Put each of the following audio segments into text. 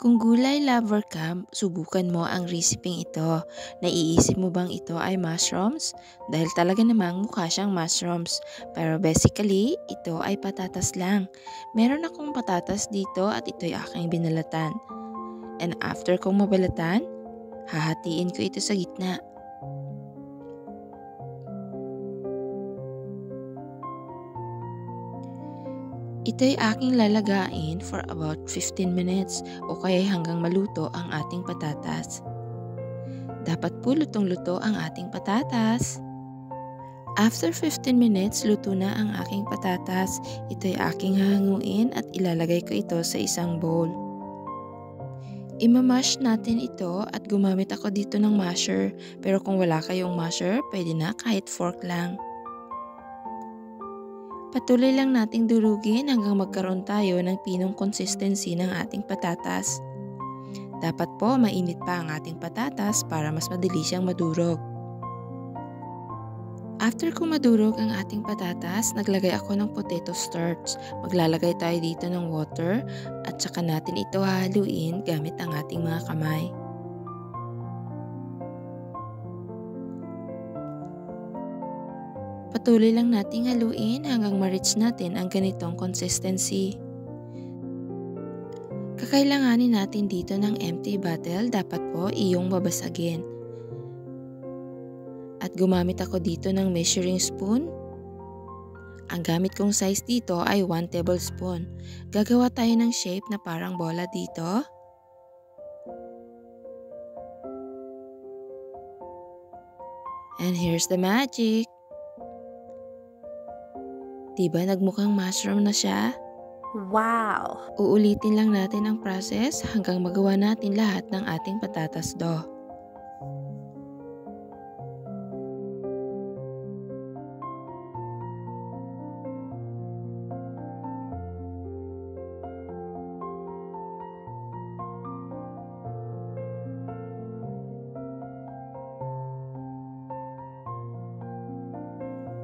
Kung gulay lover ka, subukan mo ang reseping ito. Naiisip mo bang ito ay mushrooms? Dahil talaga namang mukha siyang mushrooms. Pero basically, ito ay patatas lang. Meron akong patatas dito at ito'y aking binalatan. And after kong mabalatan, hahatiin ko ito sa gitna. Ito'y aking lalagain for about 15 minutes o kaya hanggang maluto ang ating patatas. Dapat po lutong-luto ang ating patatas. After 15 minutes, luto na ang aking patatas. Ito'y aking hahanguin at ilalagay ko ito sa isang bowl. Imamash natin ito at gumamit ako dito ng masher. Pero kung wala kayong masher, pwede na kahit fork lang. Patuloy lang nating durugin hanggang magkaroon tayo ng pinong consistency ng ating patatas. Dapat po mainit pa ang ating patatas para mas madali siyang madurog. After kung madurog ang ating patatas, naglagay ako ng potato starch. Maglalagay tayo dito ng water at saka natin ito hahaluin gamit ang ating mga kamay. Patuloy lang nating haluin hanggang ma-reach natin ang ganitong consistency. Kakailanganin natin dito ng empty bottle, dapat po iyong babasagin. At gumamit ako dito ng measuring spoon. Ang gamit kong size dito ay 1 tablespoon. Gagawa tayo ng shape na parang bola dito. And here's the magic! Diba nagmukhang mushroom na siya? Wow! Uulitin lang natin ang process hanggang magawa natin lahat ng ating patatas dough.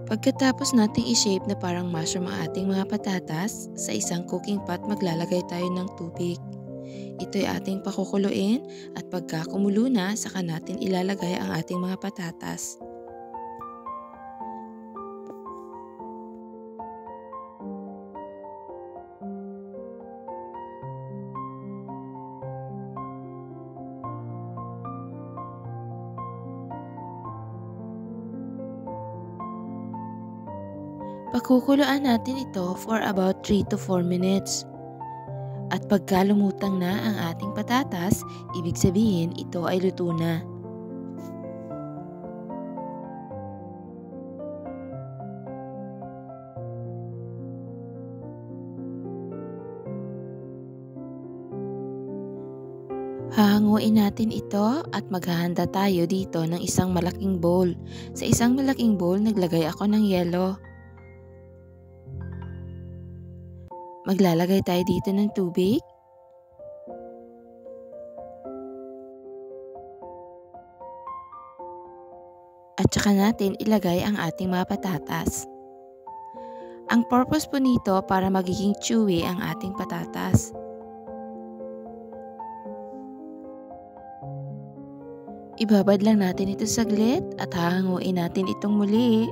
Pagkatapos nating i-shape na parang mushroom ang ating mga patatas, sa isang cooking pot maglalagay tayo ng tubig. Ito'y ating pakukuluin at pagka kumulo na, saka natin ilalagay ang ating mga patatas. Pakukuluan natin ito for about 3 to 4 minutes. At pagka lumutang na ang ating patatas, ibig sabihin ito ay luto na. Hahanguin natin ito at maghahanda tayo dito ng isang malaking bowl. Sa isang malaking bowl, naglagay ako ng yelo. Maglalagay tayo dito ng tubig. At saka natin ilagay ang ating mga patatas. Ang purpose po nito para magiging chewy ang ating patatas. Ibabad lang natin ito saglit at hahanguin natin itong muli.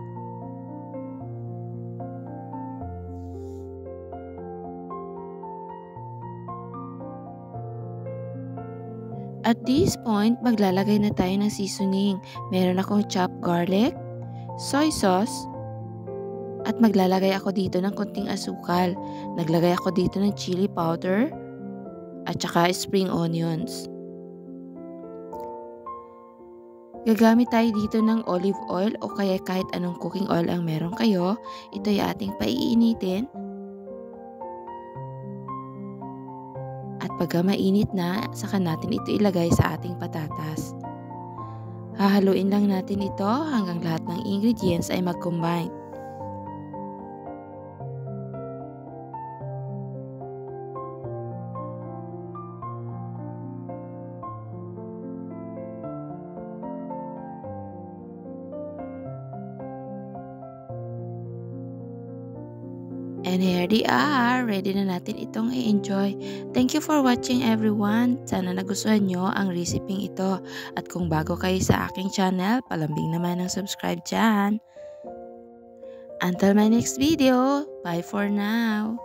At this point, maglalagay na tayo ng seasoning. Meron akong chopped garlic, soy sauce, at maglalagay ako dito ng konting asukal. Naglagay ako dito ng chili powder, at saka spring onions. Gagamit tayo dito ng olive oil o kaya kahit anong cooking oil ang meron kayo. Ito ay ating paiinitin. At pagka mainit na, saka natin ito ilagay sa ating patatas. Hahaluin lang natin ito hanggang lahat ng ingredients ay mag-combine. And here they are, ready na natin itong i-enjoy. Thank you for watching everyone. Sana nagustuhan nyo ang recipe ito. At kung bago kayo sa aking channel, palambing naman ng subscribe dyan. Until my next video, bye for now.